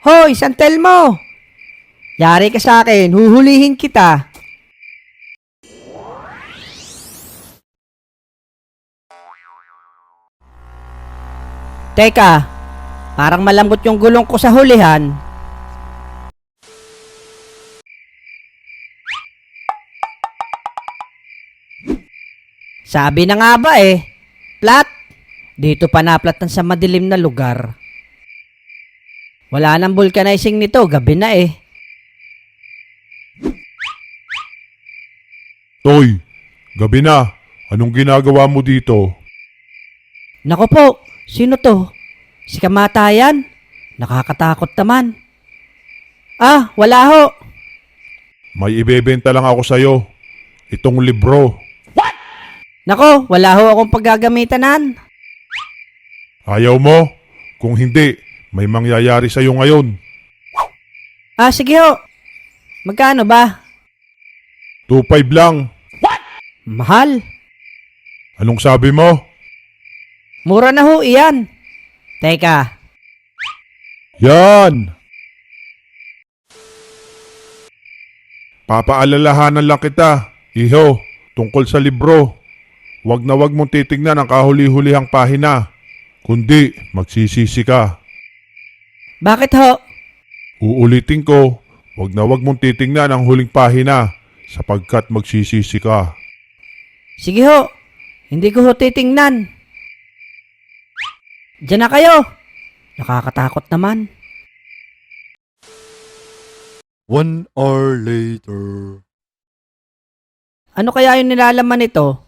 Hoy, San Telmo! Yari ka sa akin, huhulihin kita. Teka, parang malambot yung gulong ko sa hulihan. Sabi na nga ba flat. Dito pa naplatan sa madilim na lugar. Wala nang vulcanizing nito, gabi na Toy, gabi na. Anong ginagawa mo dito? Nako po, sino to? Si Kamatayan? Nakakatakot naman. Ah, wala ho. May ibebenta lang ako sa'yo. Itong libro. Nako, wala ho akong paggagamitan. Ayaw mo? Kung hindi, may mangyayari sa'yo ngayon. Ah, sige ho. Magkano ba? 2.5 lang. Mahal. Anong sabi mo? Mura na ho iyan. Teka, Yan! Papaalalahanan lang kita, iho, tungkol sa libro. Wag na wag mong titignan ang kahuli-hulihang pahina, kundi magsisisi ka. bakit ho? Uulitin ko, wag na wag mong titignan ang huling pahina sapagkat magsisisi ka. Sige ho, hindi ko ho titingnan. Diyan na kayo. Nakakatakot naman. 1 hour later. Ano kaya yung nilalaman nito?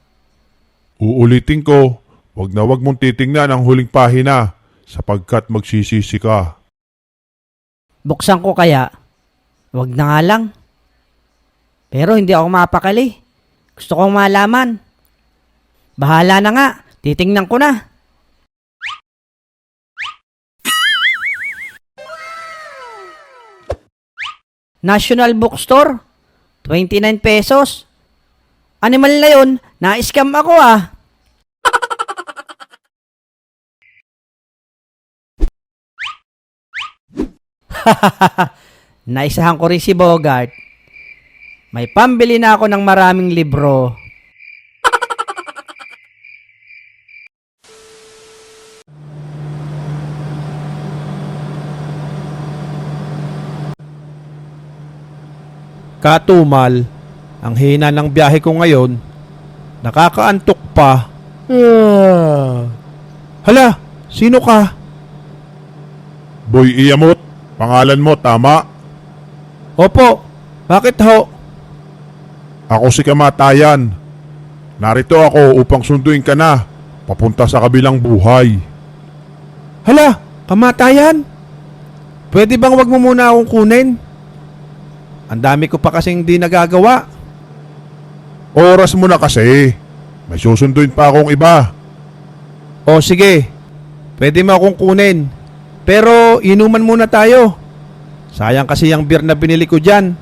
Uulitin ko, wag na wag mong titignan ang huling pahina sapagkat magsisisi ka. Buksan ko kaya? Wag na nga lang. Pero hindi ako mapakali. Gusto kong malaman. Bahala na nga. Titingnan ko na. National Bookstore. 29 pesos. Animal na yun. Na-scam ako . Naisahan ko rin si Bogart. May pambili na ako ng maraming libro. Katumal, ang hina ng biyahe ko ngayon, nakakaantok pa. Hala, sino ka? Boy Iyamot, pangalan mo tama? Opo, bakit ho? Ako si Kamatayan. Narito ako upang sunduin ka na papunta sa kabilang buhay. Hala, Kamatayan? Pwede bang wag mo muna akong kunin? Ang dami ko pa kasing di nagagawa. Oras mo na kasi. May susunduin pa akong iba. O sige, pwede mo akong kunin. Pero inuman muna tayo. Sayang kasi yung beer na binili ko dyan.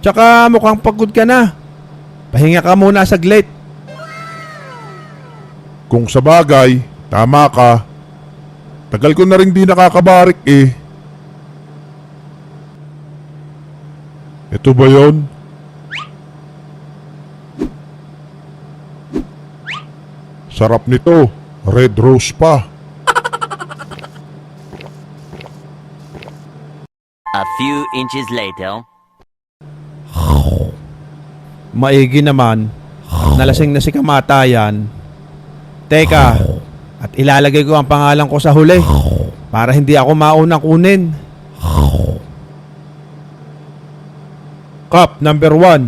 Tsaka mukhang pagod ka na. Pahinga ka muna saglit. Kung sa bagay, tama ka. Tagal ko na rin di nakakabarik . Ito ba yon? Sarap nito. Red rose pa. A few inches later. Maigi naman. Nalasing na si Kamatayan. Teka, at ilalagay ko ang pangalan ko sa huli para hindi ako maunang kunin. Cup number 1.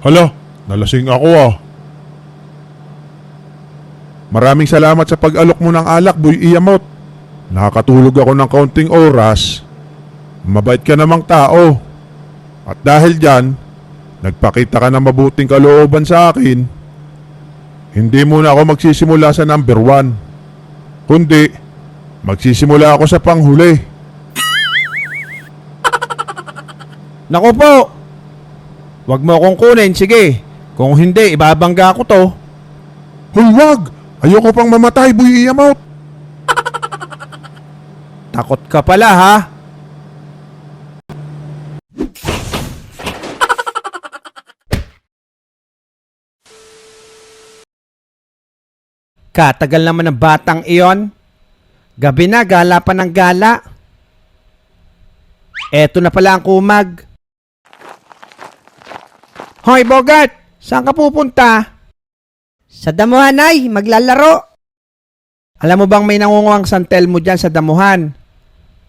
Hala, nalasing ako . Maraming salamat sa pag-alok mo ng alak, Boy Iyamot. Nakakatulog ako ng kaunting oras. Mabait ka namang tao. At dahil dyan, nagpakita ka ng mabuting kalooban sa akin. Hindi muna ako magsisimula sa number 1. Kundi, magsisimula ako sa panghuli. Naku po! Wag mo akong kunin, sige. Kung hindi, ibabangga ko to. Hoy, wag! Ayoko pang mamatay, Boy Iyamot! Takot ka pala ha? Katagal naman ng batang iyon. Gabi na, gala pa ng gala. Eto na pala ang kumag. Hoy, Bogart! Saan ka pupunta? Sa damuhan ay, maglalaro. Alam mo bang may nangunguhang santel mo dyan sa damuhan?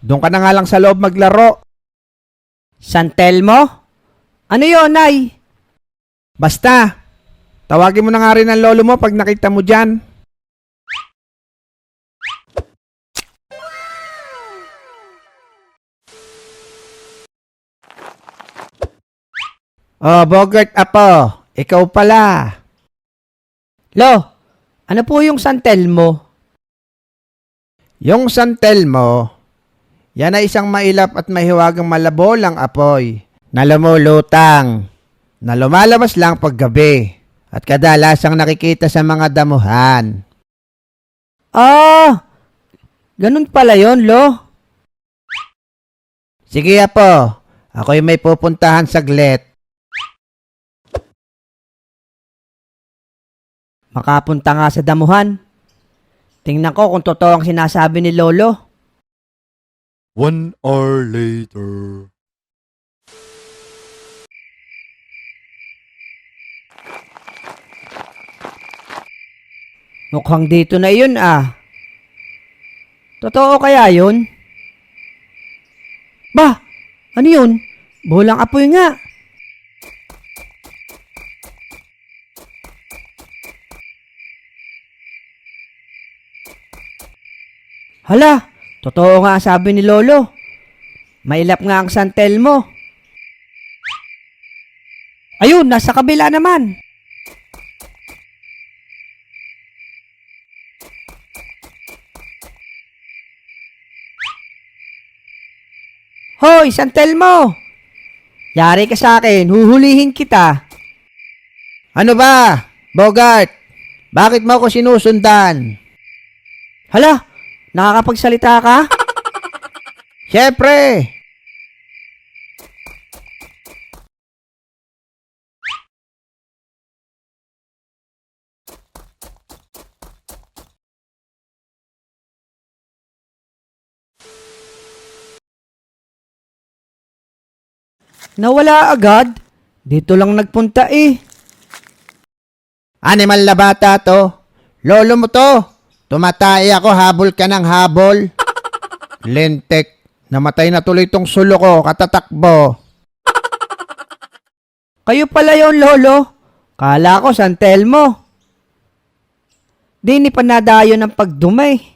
Doon ka na nga lang sa loob maglaro. San Telmo? Ano yon, Nay? Basta, tawagin mo na nga rin ang lolo mo pag nakita mo dyan. Oh, Bogart Apo, ikaw pala. Lo, ano po yung San Telmo? Yung santel mo, yan ay isang mailap at mahiwagang malabolang apoy na lumulutang, na lumalabas lang paggabi at kadalasang nakikita sa mga damuhan. Ah, ganun pala yon, Lo. Sige Apo, ako'y may pupuntahan saglit. Makapunta nga sa damuhan. Tingnan ko kung totoo ang sinasabi ni Lolo. 1 hour later. Mukhang dito na yun ah. Totoo kaya yun? Bah, ano yun? Bolang apoy nga. Hala, totoo nga sabi ni Lolo. Mailap nga ang San Telmo. Ayun, nasa kabila naman. Hoy, San Telmo! Yari ka sa akin, huhulihin kita. Ano ba, Bogart? Bakit mo ako sinusundan? Hala, nakakapagsalita ka? Siyempre! Nawala agad? Dito lang nagpunta eh. Animal na bata to. Lolo mo to. Tumatay ako, habol ka ng habol. Lentek, namatay na tuloy tong sulo ko, katatakbo. Kayo pala yon, Lolo. Kala ko San Telmo. Di ni panadayo ng pagdumay.